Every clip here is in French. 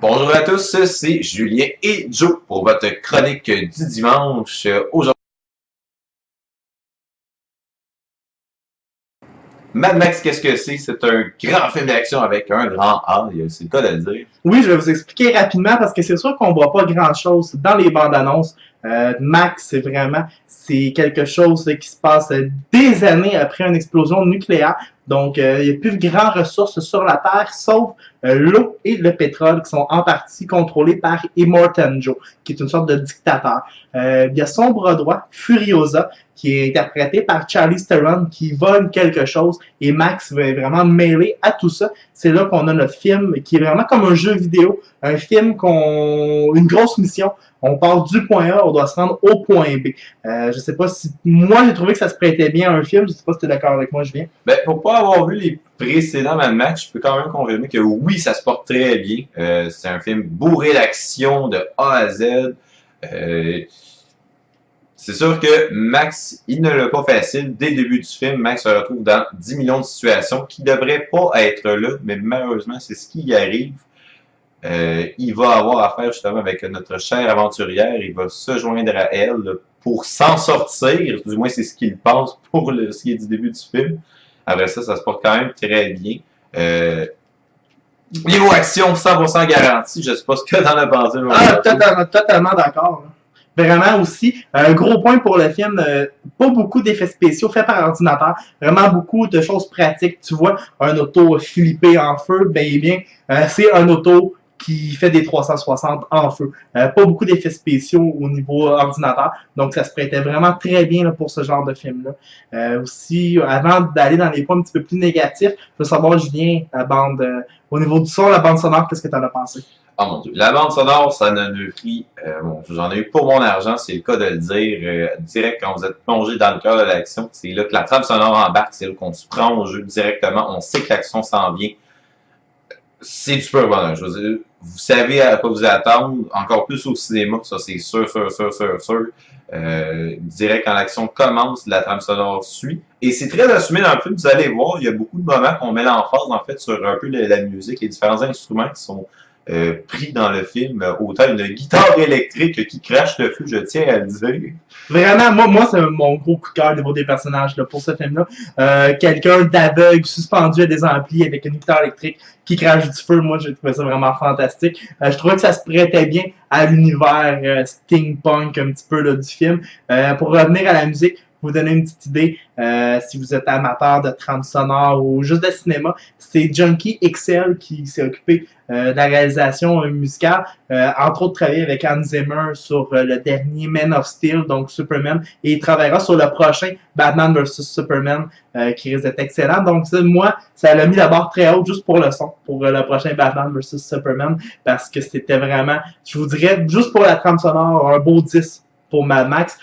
Bonjour à tous, c'est Julien et Joe pour votre chronique du dimanche. Aujourd'hui, Mad Max, qu'est-ce que c'est? C'est un grand film d'action avec un grand A, c'est le cas de le dire. Oui, je vais vous expliquer rapidement parce que c'est sûr qu'on voit pas grand-chose dans les bandes annonces. Max, c'est quelque chose qui se passe des années après une explosion nucléaire. Donc, il n'y a plus de grandes ressources sur la Terre, sauf l'eau et le pétrole qui sont en partie contrôlés par Immortan Joe, qui est une sorte de dictateur. Il y a son bras droit, Furiosa, qui est interprété par Charlize Theron, qui vole quelque chose, et Max va vraiment mêler à tout ça. C'est là qu'on a notre film, qui est vraiment comme un jeu vidéo, un film une grosse mission. On part du point A, on doit se rendre au point B. Je sais pas si... Moi, j'ai trouvé que ça se prêtait bien à un film. Je sais pas si tu es d'accord avec moi, Julien. Ben, pour pas avoir vu les précédents Mad Max, je peux quand même confirmer que oui, ça se porte très bien. C'est un film bourré d'action de A à Z. C'est sûr que Max, il ne l'a pas facile. Dès le début du film, Max se retrouve dans 10 millions de situations qui ne devraient pas être là, mais malheureusement, c'est ce qui y arrive. Il va avoir affaire justement avec notre chère aventurière. Il va se joindre à elle pour s'en sortir. Du moins, c'est ce qu'il pense pour ce qui est du début du film. Après ça, ça se porte quand même très bien. Niveau action, 100% garanti. Je sais pas ce que t'en as pensé. Totalement d'accord. Vraiment aussi, un gros point pour le film, pas beaucoup d'effets spéciaux faits par ordinateur, vraiment beaucoup de choses pratiques. Tu vois, un auto flippé en feu, bien, c'est un auto qui fait des 360 en feu. Pas beaucoup d'effets spéciaux au niveau ordinateur, donc ça se prêtait vraiment très bien là, pour ce genre de film-là. Aussi, avant d'aller dans les points un petit peu plus négatifs, je veux savoir, Julien, au niveau du son, la bande sonore, qu'est-ce que tu en as pensé? Oh mon Dieu. La bande sonore, ça en a pris, bon, j'en ai eu pour mon argent, c'est le cas de le dire. Direct, quand vous êtes plongé dans le cœur de l'action, c'est là que la trame sonore embarque, c'est là qu'on se prend au jeu directement, on sait que l'action s'en vient. C'est du pur bonheur. Je veux dire, vous savez à quoi vous attendre, encore plus au cinéma, ça c'est sûr. Direct quand l'action commence, la trame sonore suit. Et c'est très assumé dans le film, vous allez voir, il y a beaucoup de moments qu'on met l'emphase en fait sur un peu la musique, les différents instruments qui sont pris dans le film, autant une guitare électrique qui crache le feu, je tiens à le dire. Vraiment, moi c'est mon gros coup de cœur au niveau des personnages là, pour ce film-là. Quelqu'un d'aveugle suspendu à des amplis avec une guitare électrique qui crache du feu, moi j'ai trouvé ça vraiment fantastique. Je trouvais que ça se prêtait bien à l'univers steampunk un petit peu là, du film. Pour revenir à la musique, vous donner une petite idée, si vous êtes amateur de trame sonore ou juste de cinéma, c'est Junkie XL qui s'est occupé de la réalisation musicale, entre autres travaillé avec Hans Zimmer sur le dernier Man of Steel, donc Superman, et il travaillera sur le prochain Batman vs Superman, qui risque d'être excellent. Donc moi, ça l'a mis la barre très haute juste pour le son, pour le prochain Batman vs Superman, parce que c'était vraiment, je vous dirais, juste pour la trame sonore, un beau 10 pour Mad Max.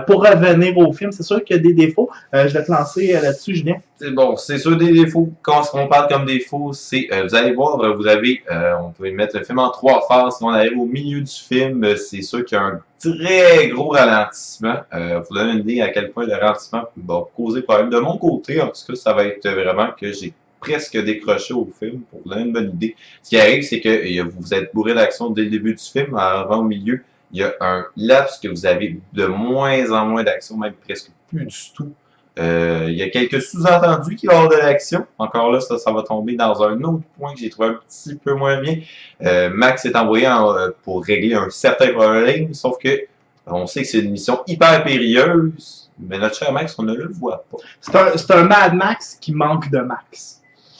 Pour revenir au film, c'est sûr qu'il y a des défauts. Je vais te lancer là-dessus, Julien. C'est bon, c'est sûr des défauts. Quand on parle comme défauts, c'est, vous allez voir, vous avez, on peut mettre le film en 3 phases. Si on arrive au milieu du film, c'est sûr qu'il y a un très gros ralentissement. Pour donner une idée à quel point le ralentissement va causer problème. De mon côté, en tout cas, ça va être vraiment que j'ai presque décroché au film, pour vous donner une bonne idée. Ce qui arrive, c'est que vous êtes bourré d'action dès le début du film, avant au milieu. Il y a un laps que vous avez de moins en moins d'action, même presque plus du tout. Il y a quelques sous-entendus qui vont avoir de l'action. Encore là, ça va tomber dans un autre point que j'ai trouvé un petit peu moins bien. Max est envoyé pour régler un certain problème, sauf que on sait que c'est une mission hyper périlleuse, mais notre cher Max, on ne le voit pas. C'est un Mad Max qui manque de Max.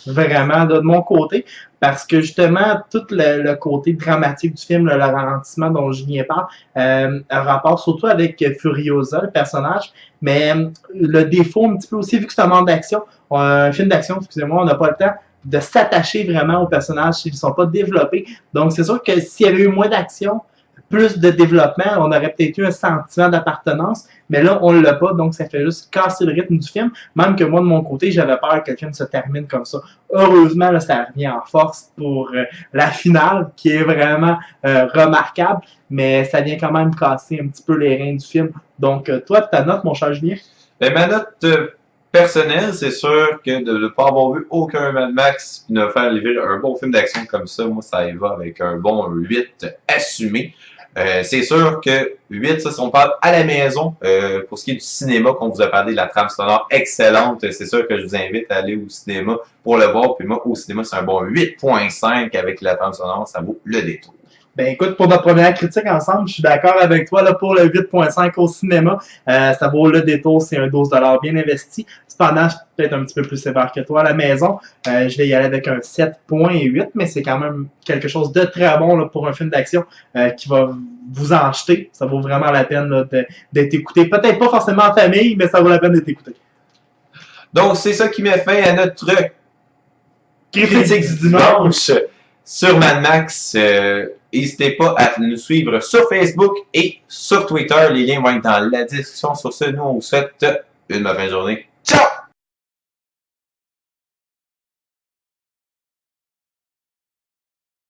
Vraiment, de mon côté, parce que justement, tout le côté dramatique du film, le ralentissement dont Julien parle, un rapport surtout avec Furiosa, le personnage, mais le défaut un petit peu aussi, vu que c'est un film d'action, excusez-moi, on n'a pas le temps de s'attacher vraiment aux personnages s'ils ne sont pas développés. Donc c'est sûr que s'il y avait eu moins d'action, plus de développement, on aurait peut-être eu un sentiment d'appartenance, mais là, on l'a pas, donc ça fait juste casser le rythme du film. Même que moi, de mon côté, j'avais peur que le film se termine comme ça. Heureusement, là, ça revient en force pour la finale, qui est vraiment remarquable, mais ça vient quand même casser un petit peu les reins du film. Donc, toi, ta note, mon cher Julien? Ben, ma note, personnel, c'est sûr que de ne pas avoir vu aucun Mad Max et de faire livrer un bon film d'action comme ça, moi, ça y va avec un bon 8 assumé. C'est sûr que 8, ça, si on parle à la maison, pour ce qui est du cinéma, qu'on vous a parlé de la trame sonore excellente, c'est sûr que je vous invite à aller au cinéma pour le voir. Puis moi, au cinéma, c'est un bon 8.5 avec la trame sonore, ça vaut le détour. Ben écoute, pour notre première critique ensemble, je suis d'accord avec toi là, pour le 8.5 au cinéma. Ça vaut le détour, c'est un 12$ bien investi. Cependant, je suis peut-être un petit peu plus sévère que toi à la maison. Je vais y aller avec un 7.8, mais c'est quand même quelque chose de très bon là, pour un film d'action qui va vous en jeter. Ça vaut vraiment la peine d'être écouté. Peut-être pas forcément en famille, mais ça vaut la peine d'être écouté. Donc, c'est ça qui met fin à notre critique du dimanche sur Mad Max. N'hésitez pas à nous suivre sur Facebook et sur Twitter. Les liens vont être dans la description. Sur ce, nous, on vous souhaite une bonne fin de journée. Ciao!